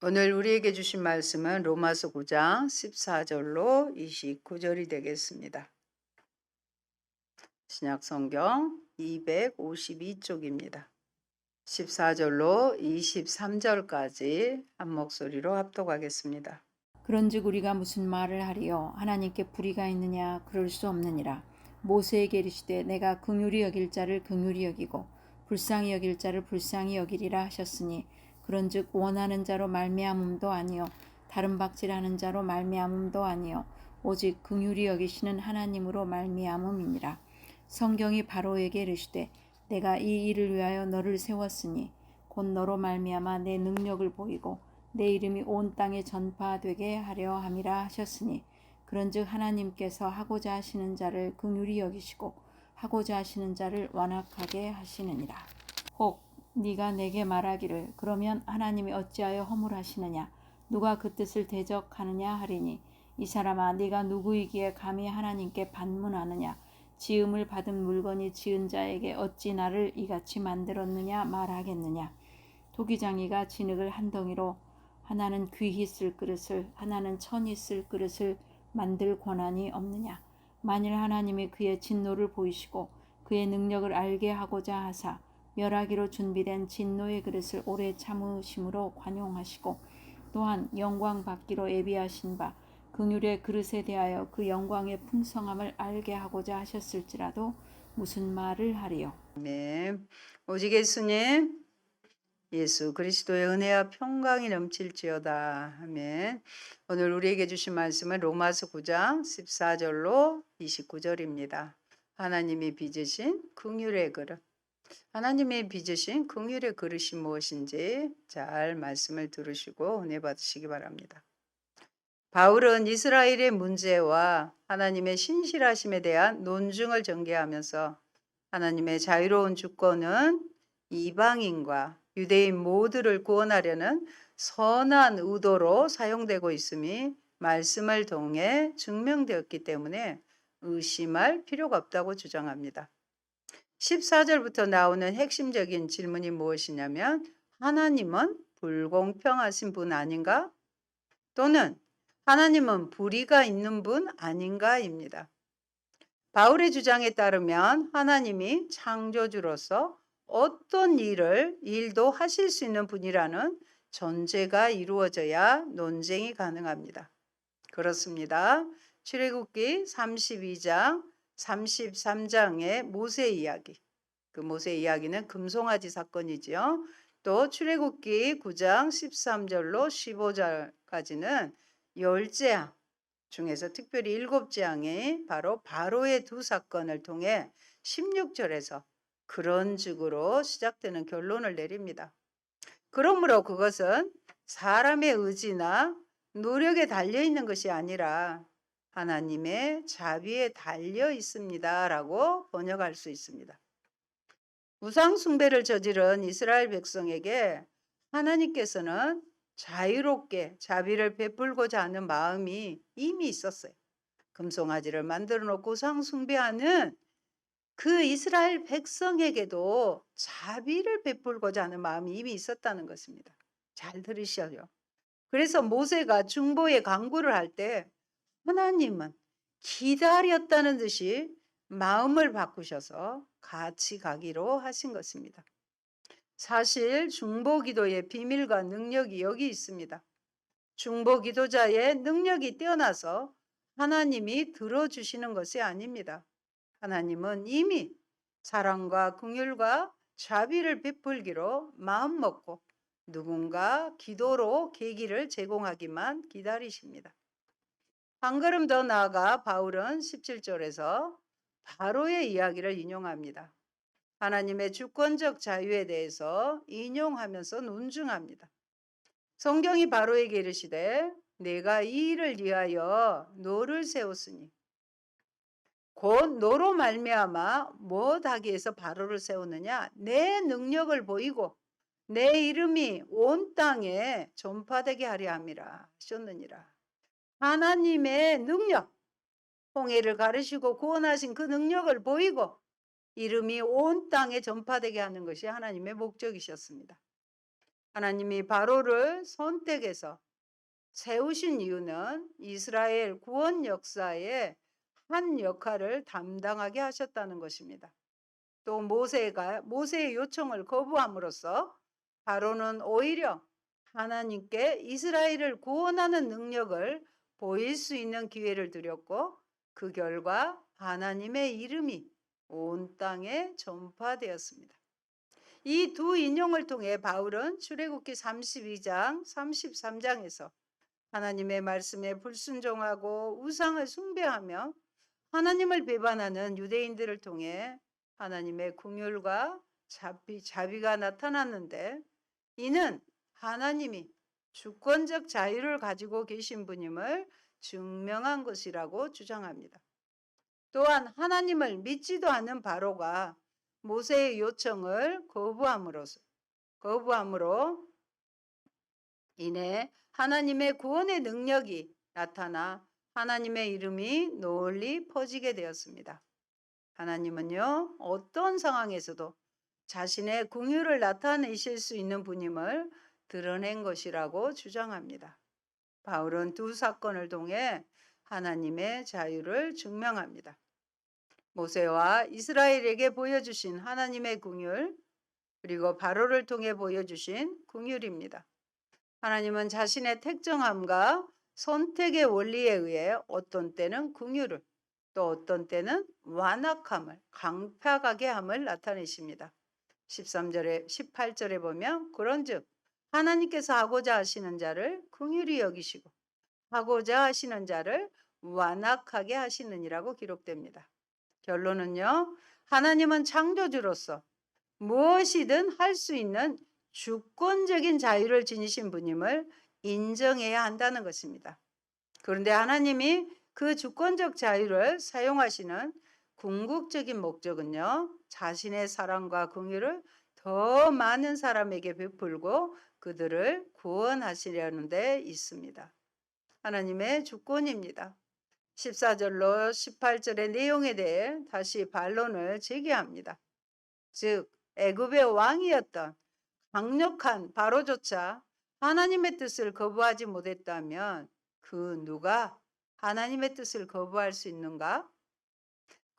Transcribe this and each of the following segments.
오늘 우리에게 주신 말씀은 로마서 9장 14절로 29절이 되겠습니다. 신약 성경 252쪽입니다. 14절로 23절까지 한 목소리로 합독하겠습니다. 그런즉 우리가 무슨 말을 하리요 하나님께 불의가 있느냐 그럴 수 없느니라. 모세에게 이르시되 내가 긍휼히 여길 자를 긍휼히 여기고 불쌍히 여길 자를 불쌍히 여기리라 하셨으니 그런즉 원하는 자로 말미암음도 아니요 다른 박질하는 자로 말미암음도 아니요 오직 긍휼히 여기시는 하나님으로 말미암음이니라. 성경이 바로에게 이르시되 내가 이 일을 위하여 너를 세웠으니 곧 너로 말미암아 내 능력을 보이고 내 이름이 온 땅에 전파되게 하려 함이라 하셨으니 그런즉 하나님께서 하고자 하시는 자를 긍휼히 여기시고 하고자 하시는 자를 완악하게 하시느니라. 혹 네가 내게 말하기를 그러면 하나님이 어찌하여 허물하시느냐 누가 그 뜻을 대적하느냐 하리니 이 사람아 네가 누구이기에 감히 하나님께 반문하느냐 지음을 받은 물건이 지은 자에게 어찌 나를 이같이 만들었느냐 말하겠느냐. 토기장이가 진흙을 한 덩이로 하나는 귀히 쓸 그릇을 하나는 천히 쓸 그릇을 만들 권한이 없느냐. 만일 하나님이 그의 진노를 보이시고 그의 능력을 알게 하고자 하사 멸하기로 준비된 진노의 그릇을 오래 참으심으로 관용하시고 또한 영광 받기로 예비하신 바 긍휼의 그릇에 대하여 그 영광의 풍성함을 알게 하고자 하셨을지라도 무슨 말을 하리요. 아멘. 오직 예수님, 예수 그리스도의 은혜와 평강이 넘칠지어다. 아멘. 오늘 우리에게 주신 말씀은 로마서 9장 14절로 29절입니다. 하나님이 빚으신 긍휼의 그릇. 하나님이 빚으신 긍휼의 그릇이 무엇인지 잘 말씀을 들으시고 은혜 받으시기 바랍니다. 바울은 이스라엘의 문제와 하나님의 신실하심에 대한 논증을 전개하면서 하나님의 자유로운 주권은 이방인과 유대인 모두를 구원하려는 선한 의도로 사용되고 있음이 말씀을 통해 증명되었기 때문에 의심할 필요가 없다고 주장합니다. 14절부터 나오는 핵심적인 질문이 무엇이냐면 하나님은 불공평하신 분 아닌가? 또는 하나님은 불의가 있는 분 아닌가입니다. 바울의 주장에 따르면 하나님이 창조주로서 어떤 일도 하실 수 있는 분이라는 전제가 이루어져야 논쟁이 가능합니다. 그렇습니다. 출애굽기 32장, 33장의 모세 이야기. 그 모세 이야기는 금송아지 사건이지요. 또 출애굽기 9장 13절로 15절까지는 열재앙 중에서 특별히 7재앙이 바로 바로의 두 사건을 통해 16절에서 그런 식으로 시작되는 결론을 내립니다. 그러므로 그것은 사람의 의지나 노력에 달려 있는 것이 아니라 하나님의 자비에 달려 있습니다. 라고 번역할 수 있습니다. 우상 숭배를 저지른 이스라엘 백성에게 하나님께서는 자유롭게 자비를 베풀고자 하는 마음이 이미 있었어요. 금송아지를 만들어 놓고 우상 숭배하는 그 이스라엘 백성에게도 자비를 베풀고자 하는 마음이 이미 있었다는 것입니다. 잘 들으셔요. 그래서 모세가 중보의 강구를 할 때 하나님은 기다렸다는 듯이 마음을 바꾸셔서 같이 가기로 하신 것입니다. 사실 중보 기도의 비밀과 능력이 여기 있습니다. 중보 기도자의 능력이 뛰어나서 하나님이 들어주시는 것이 아닙니다. 하나님은 이미 사랑과 긍휼과 자비를 베풀기로 마음먹고 누군가 기도로 계기를 제공하기만 기다리십니다. 한 걸음 더 나아가 바울은 17절에서 바로의 이야기를 인용합니다. 하나님의 주권적 자유에 대해서 인용하면서 논증합니다. 성경이 바로에게 이르시되 내가 이 일을 위하여 너를 세웠으니 곧 너로 말미암아 무엇하기 위해서 바로를 세우느냐 내 능력을 보이고 내 이름이 온 땅에 전파되게 하려 함이라 하셨느니라. 하나님의 능력, 홍해를 가르시고 구원하신 그 능력을 보이고 이름이 온 땅에 전파되게 하는 것이 하나님의 목적이셨습니다. 하나님이 바로를 선택해서 세우신 이유는 이스라엘 구원 역사에 한 역할을 담당하게 하셨다는 것입니다. 또 모세의 요청을 거부함으로써 바로는 오히려 하나님께 이스라엘을 구원하는 능력을 보일 수 있는 기회를 드렸고, 그 결과 하나님의 이름이 온 땅에 전파되었습니다. 이 두 인용을 통해 바울은 출애굽기 32장, 33장에서 하나님의 말씀에 불순종하고 우상을 숭배하며 하나님을 배반하는 유대인들을 통해 하나님의 긍휼과 자비가 나타났는데, 이는 하나님이 주권적 자유를 가지고 계신 분임을 증명한 것이라고 주장합니다. 또한 하나님을 믿지도 않는 바로가 모세의 요청을 거부함으로 인해 하나님의 구원의 능력이 나타나 하나님의 이름이 널리 퍼지게 되었습니다. 하나님은요, 어떤 상황에서도 자신의 긍휼을 나타내실 수 있는 분임을 드러낸 것이라고 주장합니다. 바울은 두 사건을 통해 하나님의 자유를 증명합니다. 모세와 이스라엘에게 보여주신 하나님의 긍휼, 그리고 바로를 통해 보여주신 긍휼입니다. 하나님은 자신의 택정함과 선택의 원리에 의해 어떤 때는 긍휼을, 또 어떤 때는 완악함을, 강팍하게 함을 나타내십니다. 18절에 보면 그런즉 하나님께서 하고자 하시는 자를 긍휼히 여기시고 하고자 하시는 자를 완악하게 하시느니라고 기록됩니다. 결론은요, 하나님은 창조주로서 무엇이든 할 수 있는 주권적인 자유를 지니신 분임을 인정해야 한다는 것입니다. 그런데 하나님이 그 주권적 자유를 사용하시는 궁극적인 목적은요, 자신의 사랑과 긍휼을 더 많은 사람에게 베풀고 그들을 구원하시려는 데 있습니다. 하나님의 주권입니다. 14절로 18절의 내용에 대해 다시 반론을 제기합니다. 즉, 애굽의 왕이었던 강력한 바로조차 하나님의 뜻을 거부하지 못했다면 그 누가 하나님의 뜻을 거부할 수 있는가?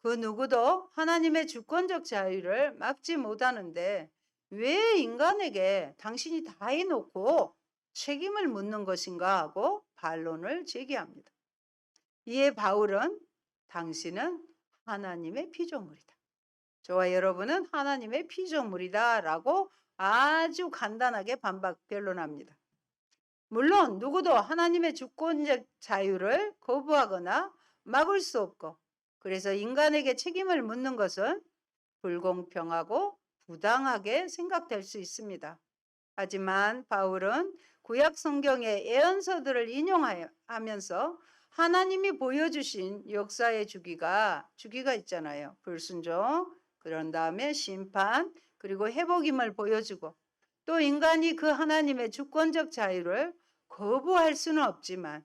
그 누구도 하나님의 주권적 자유를 막지 못하는데 왜 인간에게 당신이 다 해놓고 책임을 묻는 것인가 하고 반론을 제기합니다. 이에 바울은 당신은 하나님의 피조물이다, 저와 여러분은 하나님의 피조물이다 라고 아주 간단하게 변론합니다. 물론 누구도 하나님의 주권적 자유를 거부하거나 막을 수 없고, 그래서 인간에게 책임을 묻는 것은 불공평하고 부당하게 생각될 수 있습니다. 하지만 바울은 구약 성경의 예언서들을 인용하면서 하나님이 보여주신 역사의 주기가 있잖아요. 불순종, 그런 다음에 심판, 그리고 회복임을 보여주고, 또 인간이 그 하나님의 주권적 자유를 거부할 수는 없지만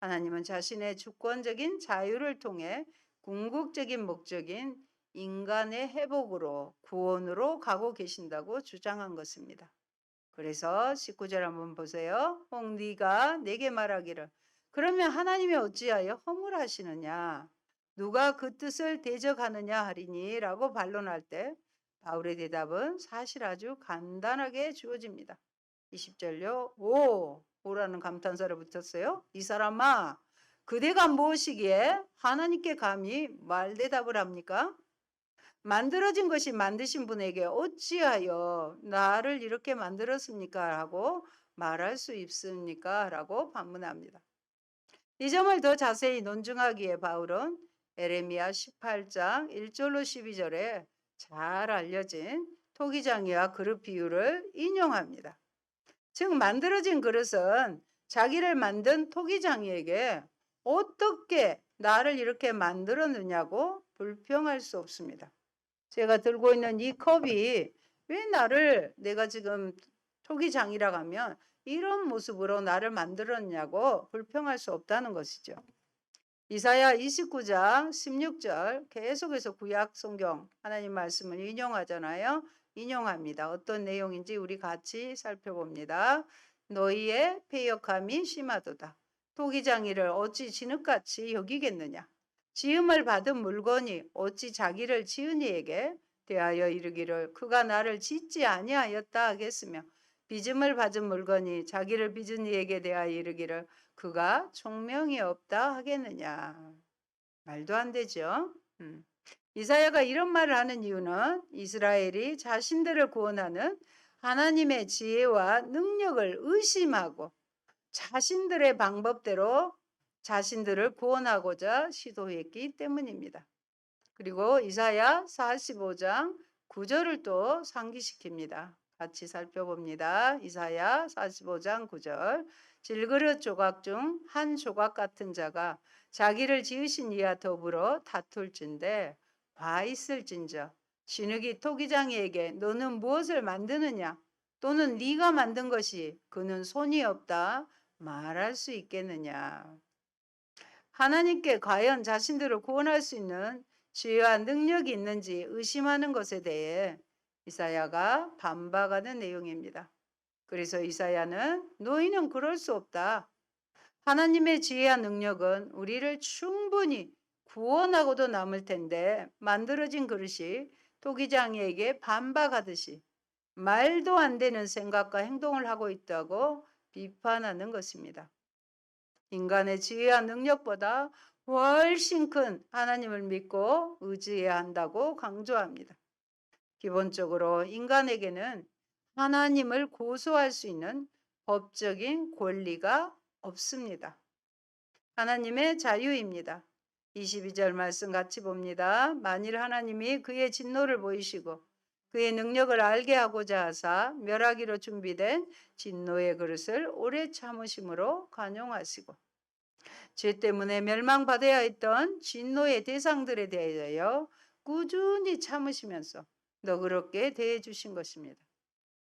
하나님은 자신의 주권적인 자유를 통해 궁극적인 목적인 인간의 회복으로, 구원으로 가고 계신다고 주장한 것입니다. 그래서 19절 한번 보세요. 혹 네가 내게 말하기를 그러면 하나님이 어찌하여 허물하시느냐, 누가 그 뜻을 대적하느냐 하리니 라고 반론할 때 바울의 대답은 사실 아주 간단하게 주어집니다. 20절요. 오라는 감탄사를 붙였어요. 이 사람아, 그대가 무엇이기에 하나님께 감히 말대답을 합니까? 만들어진 것이 만드신 분에게 어찌하여 나를 이렇게 만들었습니까? 라고 말할 수 있습니까? 라고 반문합니다. 이 점을 더 자세히 논증하기에 바울은 에레미야 18장 1절로 12절에 잘 알려진 토기장이와 그릇 비유를 인용합니다. 즉, 만들어진 그릇은 자기를 만든 토기장이에게 어떻게 나를 이렇게 만들었느냐고 불평할 수 없습니다. 제가 들고 있는 이 컵이 왜 내가 지금 토기장이라고 하면 이런 모습으로 나를 만들었냐고 불평할 수 없다는 것이죠. 이사야 29장 16절 계속해서 구약 성경 하나님 말씀을 인용하잖아요. 인용합니다. 어떤 내용인지 우리 같이 살펴봅니다. 너희의 패역함이 심하도다. 토기장이를 어찌 진흙같이 여기겠느냐? 지음을 받은 물건이 어찌 자기를 지은 이에게 대하여 이르기를 그가 나를 짓지 아니하였다 하겠으며 빚음을 받은 물건이 자기를 빚은 이에게 대하여 이르기를 그가 총명이 없다 하겠느냐. 말도 안 되죠. 이사야가 이런 말을 하는 이유는 이스라엘이 자신들을 구원하는 하나님의 지혜와 능력을 의심하고 자신들의 방법대로 자신들을 구원하고자 시도했기 때문입니다. 그리고 이사야 45장 9절을 또 상기시킵니다. 같이 살펴봅니다. 이사야 45장 9절. 질그릇 조각 중 한 조각 같은 자가 자기를 지으신 이와 더불어 다툴진대 와 있을진저 진흙이 토기장이에게 너는 무엇을 만드느냐 또는 네가 만든 것이 그는 손이 없다 말할 수 있겠느냐. 하나님께 과연 자신들을 구원할 수 있는 지혜와 능력이 있는지 의심하는 것에 대해 이사야가 반박하는 내용입니다. 그래서 이사야는 너희는 그럴 수 없다. 하나님의 지혜와 능력은 우리를 충분히 구원하고도 남을 텐데 만들어진 그릇이 토기장이에게 반박하듯이 말도 안 되는 생각과 행동을 하고 있다고 비판하는 것입니다. 인간의 지혜와 능력보다 훨씬 큰 하나님을 믿고 의지해야 한다고 강조합니다. 기본적으로 인간에게는 하나님을 고소할 수 있는 법적인 권리가 없습니다. 하나님의 자유입니다. 22절 말씀 같이 봅니다. 만일 하나님이 그의 진노를 보이시고 그의 능력을 알게 하고자 하사 멸하기로 준비된 진노의 그릇을 오래 참으심으로 간용하시고 죄 때문에 멸망받아야 했던 진노의 대상들에 대하여 꾸준히 참으시면서 너그럽게 대해 주신 것입니다.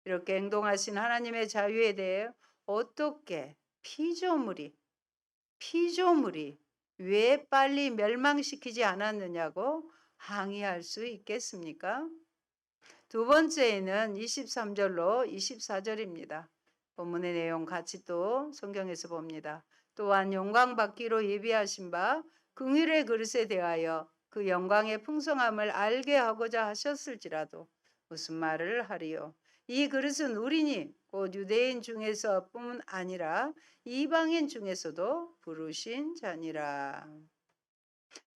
이렇게 행동하신 하나님의 자유에 대해 어떻게 피조물이 왜 빨리 멸망시키지 않았느냐고 항의할 수 있겠습니까? 두 번째는 23절로 24절입니다. 본문의 내용 같이 또 성경에서 봅니다. 또한 영광받기로 예비하신 바 긍휼의 그릇에 대하여 그 영광의 풍성함을 알게 하고자 하셨을지라도 무슨 말을 하리요? 이 그릇은 우리니 곧 유대인 중에서뿐 아니라 이방인 중에서도 부르신 자니라.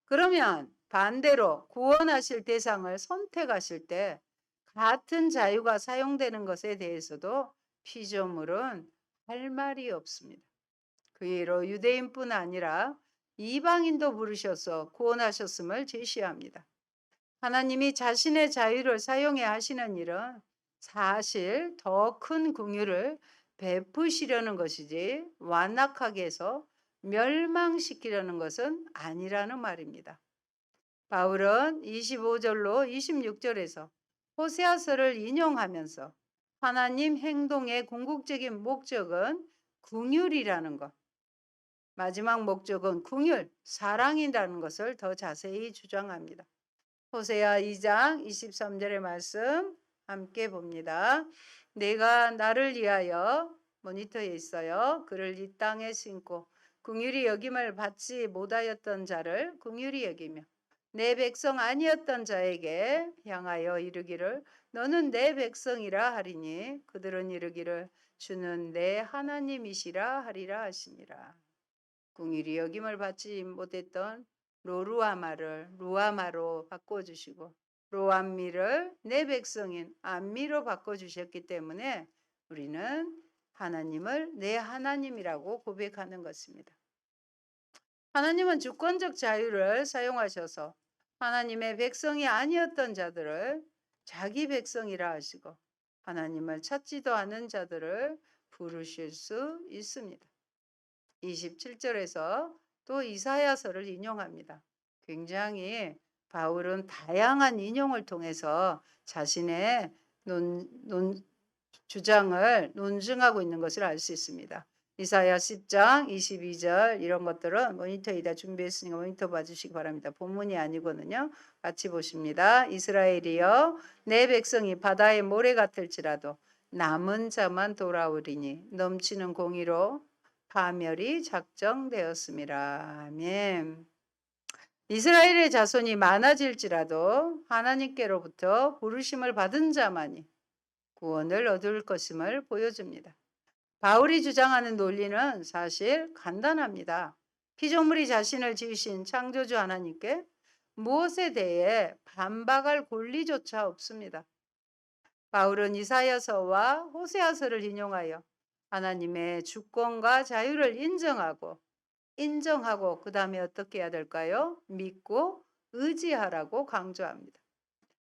그러면 반대로 구원하실 대상을 선택하실 때 같은 자유가 사용되는 것에 대해서도 피조물은 할 말이 없습니다. 그 예로 유대인뿐 아니라 이방인도 부르셔서 구원하셨음을 제시합니다. 하나님이 자신의 자유를 사용해 하시는 일은 사실 더 큰 긍휼을 베푸시려는 것이지 완악하게 해서 멸망시키려는 것은 아니라는 말입니다. 바울은 25절로 26절에서 호세아서를 인용하면서 하나님 행동의 궁극적인 목적은 긍휼이라는 것, 마지막 목적은 긍휼, 사랑이라는 것을 더 자세히 주장합니다. 호세아 2장 23절의 말씀 함께 봅니다. 내가 나를 위하여 모니터에 있어요. 그를 이 땅에 심고 긍휼히 여김을 받지 못하였던 자를 긍휼히 여기며 내 백성 아니었던 자에게 향하여 이르기를 너는 내 백성이라 하리니 그들은 이르기를 주는 내 하나님이시라 하리라 하시니라. 긍휼히 여김을 받지 못했던 로루아마를 루아마로 바꿔주시고 로암미를 내 백성인 암미로 바꿔주셨기 때문에 우리는 하나님을 내 하나님이라고 고백하는 것입니다. 하나님은 주권적 자유를 사용하셔서 하나님의 백성이 아니었던 자들을 자기 백성이라 하시고 하나님을 찾지도 않은 자들을 부르실 수 있습니다. 27절에서 또 이사야서를 인용합니다. 굉장히 바울은 다양한 인용을 통해서 자신의 주장을 논증하고 있는 것을 알 수 있습니다. 이사야 10장 22절 이런 것들은 모니터에다 준비했으니까 모니터 봐주시기 바랍니다. 본문이 아니거든요. 같이 보십니다. 이스라엘이여 내 백성이 바다의 모래 같을지라도 남은 자만 돌아오리니 넘치는 공의로 파멸이 작정되었음이라. 아멘. 이스라엘의 자손이 많아질지라도 하나님께로부터 부르심을 받은 자만이 구원을 얻을 것임을 보여줍니다. 바울이 주장하는 논리는 사실 간단합니다. 피조물이 자신을 지으신 창조주 하나님께 무엇에 대해 반박할 권리조차 없습니다. 바울은 이사야서와 호세아서를 인용하여 하나님의 주권과 자유를 인정하고 그 다음에 어떻게 해야 될까요? 믿고 의지하라고 강조합니다.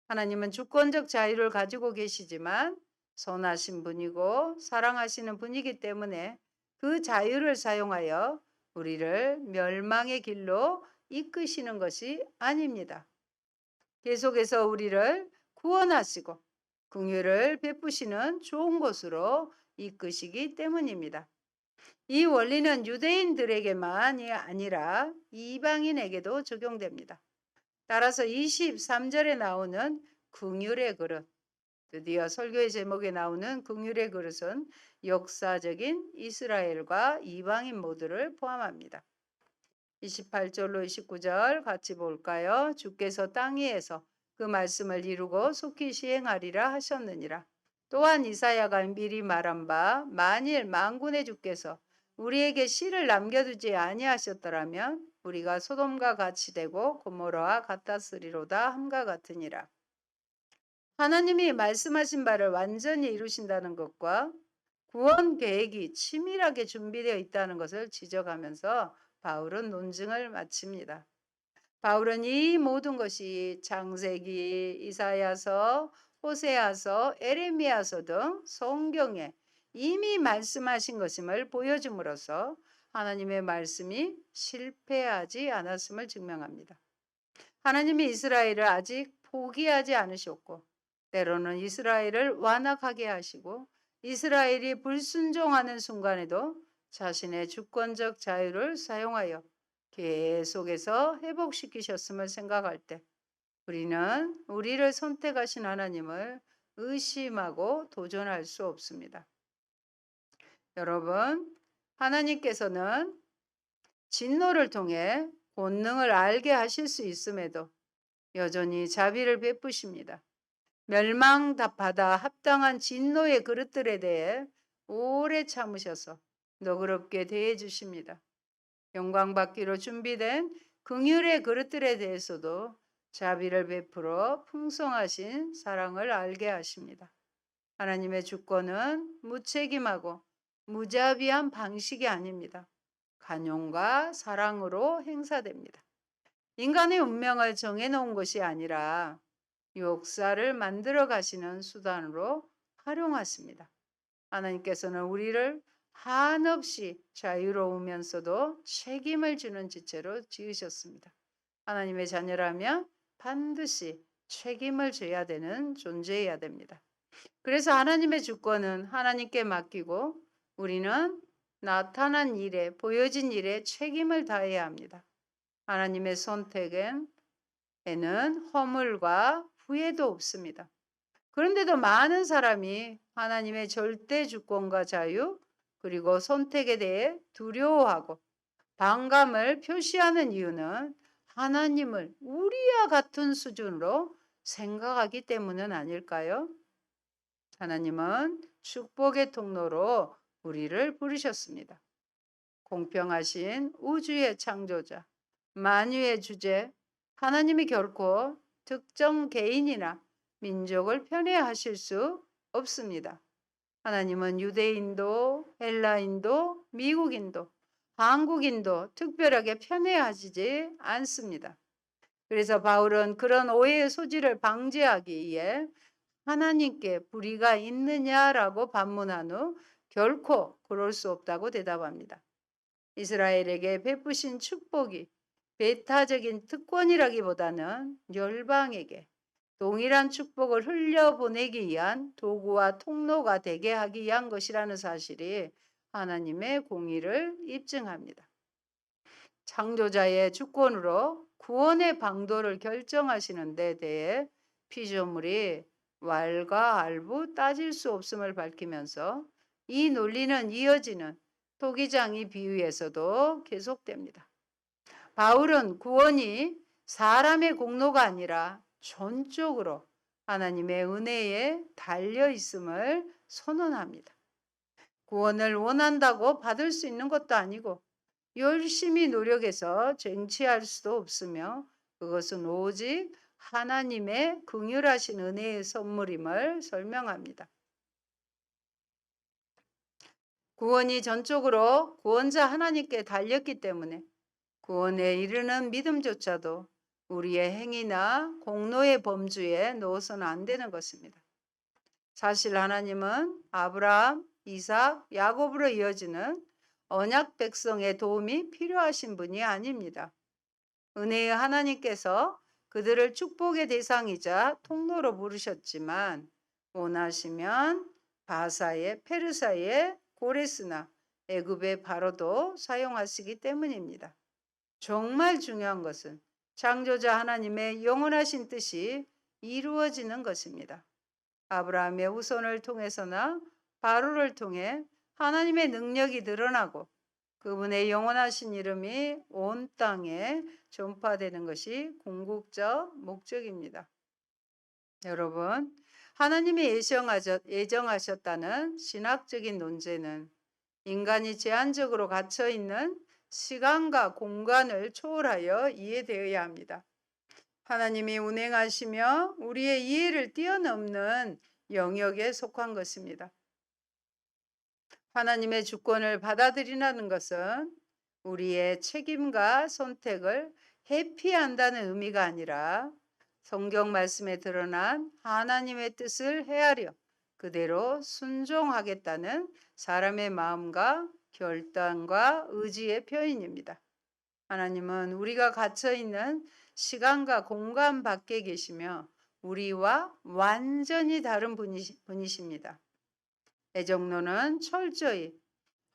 하나님은 주권적 자유를 가지고 계시지만 선하신 분이고 사랑하시는 분이기 때문에 그 자유를 사용하여 우리를 멸망의 길로 이끄시는 것이 아닙니다. 계속해서 우리를 구원하시고 긍휼을 베푸시는 좋은 곳으로 이끄시기 때문입니다. 이 원리는 유대인들에게만이 아니라 이방인에게도 적용됩니다. 따라서 23절에 나오는 긍휼의 그릇, 드디어 설교의 제목에 나오는 긍휼의 그릇은 역사적인 이스라엘과 이방인 모두를 포함합니다. 28절로 29절 같이 볼까요? 주께서 땅 위에서 그 말씀을 이루고 속히 시행하리라 하셨느니라. 또한 이사야가 미리 말한 바 만일 만군의 주께서 우리에게 씨를 남겨두지 아니하셨더라면 우리가 소돔과 같이 되고 고모라와 같았으리로다 함과 같으니라. 하나님이 말씀하신 바를 완전히 이루신다는 것과 구원 계획이 치밀하게 준비되어 있다는 것을 지적하면서 바울은 논증을 마칩니다. 바울은 이 모든 것이 창세기, 이사야서, 호세아서, 에레미야서 등 성경에 이미 말씀하신 것임을 보여줌으로써 하나님의 말씀이 실패하지 않았음을 증명합니다. 하나님이 이스라엘을 아직 포기하지 않으셨고 때로는 이스라엘을 완악하게 하시고 이스라엘이 불순종하는 순간에도 자신의 주권적 자유를 사용하여 계속해서 회복시키셨음을 생각할 때 우리는 우리를 선택하신 하나님을 의심하고 도전할 수 없습니다. 여러분, 하나님께서는 진노를 통해 본능을 알게 하실 수 있음에도 여전히 자비를 베푸십니다. 멸망받아 합당한 진노의 그릇들에 대해 오래 참으셔서 너그럽게 대해 주십니다. 영광받기로 준비된 긍휼의 그릇들에 대해서도 자비를 베풀어 풍성하신 사랑을 알게 하십니다. 하나님의 주권은 무책임하고 무자비한 방식이 아닙니다. 간용과 사랑으로 행사됩니다. 인간의 운명을 정해놓은 것이 아니라 역사를 만들어 가시는 수단으로 활용하십니다. 하나님께서는 우리를 한없이 자유로우면서도 책임을 주는 지체로 지으셨습니다. 하나님의 자녀라면 반드시 책임을 져야 되는 존재여야 됩니다. 그래서 하나님의 주권은 하나님께 맡기고 우리는 나타난 일에, 보여진 일에 책임을 다해야 합니다. 하나님의 선택에는 허물과 후회도 없습니다. 그런데도 많은 사람이 하나님의 절대 주권과 자유 그리고 선택에 대해 두려워하고 반감을 표시하는 이유는 하나님을 우리와 같은 수준으로 생각하기 때문은 아닐까요? 하나님은 축복의 통로로 우리를 부르셨습니다. 공평하신 우주의 창조자, 만유의 주제, 하나님이 결코 특정 개인이나 민족을 편애하실 수 없습니다. 하나님은 유대인도, 헬라인도, 미국인도, 한국인도 특별하게 편애하시지 않습니다. 그래서 바울은 그런 오해의 소지를 방지하기 위해 하나님께 불의가 있느냐라고 반문한 후 결코 그럴 수 없다고 대답합니다. 이스라엘에게 베푸신 축복이 배타적인 특권이라기보다는 열방에게 동일한 축복을 흘려보내기 위한 도구와 통로가 되게 하기 위한 것이라는 사실이 하나님의 공의를 입증합니다. 창조자의 주권으로 구원의 방도를 결정하시는 데 대해 피조물이 왈과 알부 따질 수 없음을 밝히면서 이 논리는 이어지는 토기장이 비유에서도 계속됩니다. 바울은 구원이 사람의 공로가 아니라 전적으로 하나님의 은혜에 달려 있음을 선언합니다. 구원을 원한다고 받을 수 있는 것도 아니고 열심히 노력해서 쟁취할 수도 없으며 그것은 오직 하나님의 긍휼하신 은혜의 선물임을 설명합니다. 구원이 전적으로 구원자 하나님께 달렸기 때문에 구원에 이르는 믿음조차도 우리의 행위나 공로의 범주에 넣어서는 안 되는 것입니다. 사실 하나님은 아브라함, 이삭, 야곱으로 이어지는 언약 백성의 도움이 필요하신 분이 아닙니다. 은혜의 하나님께서 그들을 축복의 대상이자 통로로 부르셨지만 원하시면 바사의 페르사의 고레스나 애굽의 바로도 사용하시기 때문입니다. 정말 중요한 것은 창조자 하나님의 영원하신 뜻이 이루어지는 것입니다. 아브라함의 후손을 통해서나 바로를 통해 하나님의 능력이 드러나고 그분의 영원하신 이름이 온 땅에 전파되는 것이 궁극적 목적입니다. 여러분, 하나님이 예정하셨다는 신학적인 논제는 인간이 제한적으로 갇혀 있는 시간과 공간을 초월하여 이해되어야 합니다. 하나님이 운행하시며 우리의 이해를 뛰어넘는 영역에 속한 것입니다. 하나님의 주권을 받아들이라는 것은 우리의 책임과 선택을 회피한다는 의미가 아니라 성경 말씀에 드러난 하나님의 뜻을 헤아려 그대로 순종하겠다는 사람의 마음과 결단과 의지의 표현입니다. 하나님은 우리가 갇혀 있는 시간과 공간 밖에 계시며 우리와 완전히 다른 분이십니다. 애정론은 철저히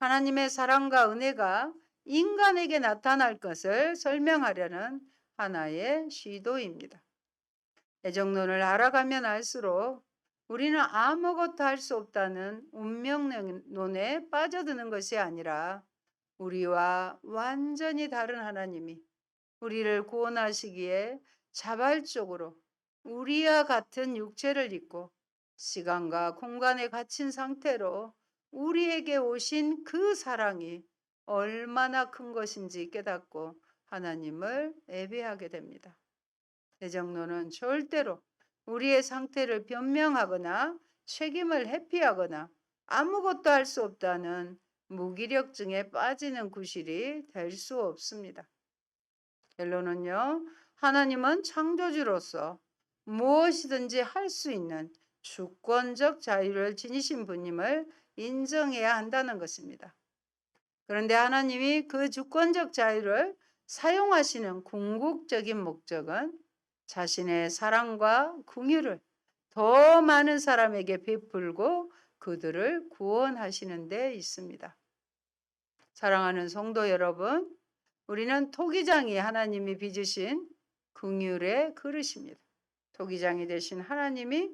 하나님의 사랑과 은혜가 인간에게 나타날 것을 설명하려는 하나의 시도입니다. 애정론을 알아가면 알수록 우리는 아무것도 할 수 없다는 운명론에 빠져드는 것이 아니라 우리와 완전히 다른 하나님이 우리를 구원하시기에 자발적으로 우리와 같은 육체를 입고 시간과 공간에 갇힌 상태로 우리에게 오신 그 사랑이 얼마나 큰 것인지 깨닫고 하나님을 예배하게 됩니다. 애정론은 절대로 우리의 상태를 변명하거나 책임을 회피하거나 아무것도 할 수 없다는 무기력증에 빠지는 구실이 될 수 없습니다. 결론은요, 하나님은 창조주로서 무엇이든지 할 수 있는 주권적 자유를 지니신 분임을 인정해야 한다는 것입니다. 그런데 하나님이 그 주권적 자유를 사용하시는 궁극적인 목적은 자신의 사랑과 긍휼을 더 많은 사람에게 베풀고 그들을 구원하시는 데 있습니다. 사랑하는 성도 여러분, 우리는 토기장이 하나님이 빚으신 긍휼의 그릇입니다. 토기장이 되신 하나님이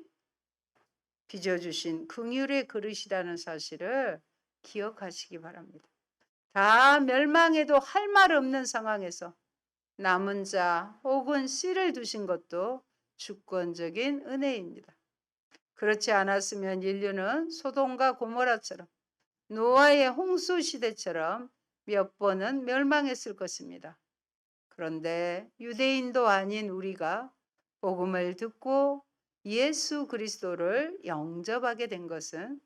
빚어주신 긍휼의 그릇이라는 사실을 기억하시기 바랍니다. 다 멸망해도 할 말 없는 상황에서 남은 자 혹은 씨를 두신 것도 주권적인 은혜입니다. 그렇지 않았으면 인류는 소돔과 고모라처럼 노아의 홍수 시대처럼 몇 번은 멸망했을 것입니다. 그런데 유대인도 아닌 우리가 복음을 듣고 예수 그리스도를 영접하게 된 것은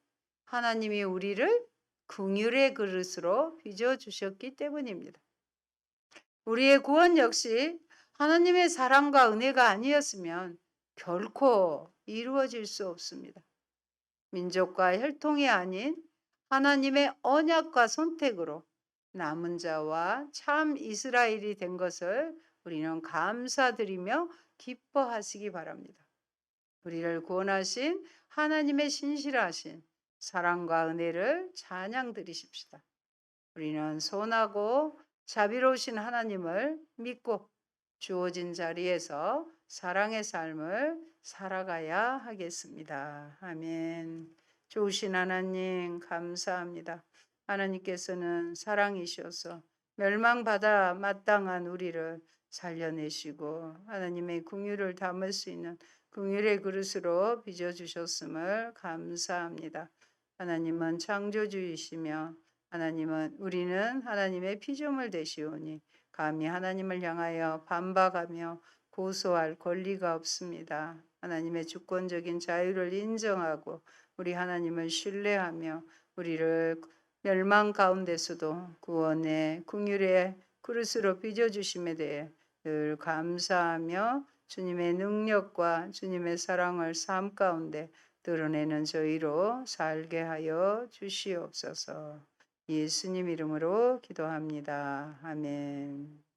하나님이 우리를 긍휼의 그릇으로 빚어 주셨기 때문입니다. 우리의 구원 역시 하나님의 사랑과 은혜가 아니었으면 결코 이루어질 수 없습니다. 민족과 혈통이 아닌 하나님의 언약과 선택으로 남은 자와 참 이스라엘이 된 것을 우리는 감사드리며 기뻐하시기 바랍니다. 우리를 구원하신 하나님의 신실하신 사랑과 은혜를 찬양 드리십시다. 우리는 선하고 자비로우신 하나님을 믿고 주어진 자리에서 사랑의 삶을 살아가야 하겠습니다. 아멘. 좋으신 하나님 감사합니다. 하나님께서는 사랑이셔서 멸망받아 마땅한 우리를 살려내시고 하나님의 긍휼을 담을 수 있는 긍휼의 그릇으로 빚어주셨음을 감사합니다. 하나님은 창조주이시며 하나님은 우리는 하나님의 피조물 되시오니 감히 하나님을 향하여 반박하며 고소할 권리가 없습니다. 하나님의 주권적인 자유를 인정하고 우리 하나님을 신뢰하며 우리를 멸망 가운데서도 구원의 긍휼의 그릇으로 빚어주심에 대해 늘 감사하며 주님의 능력과 주님의 사랑을 삶 가운데 드러내는 저희로 살게 하여 주시옵소서. 예수님 이름으로 기도합니다. 아멘.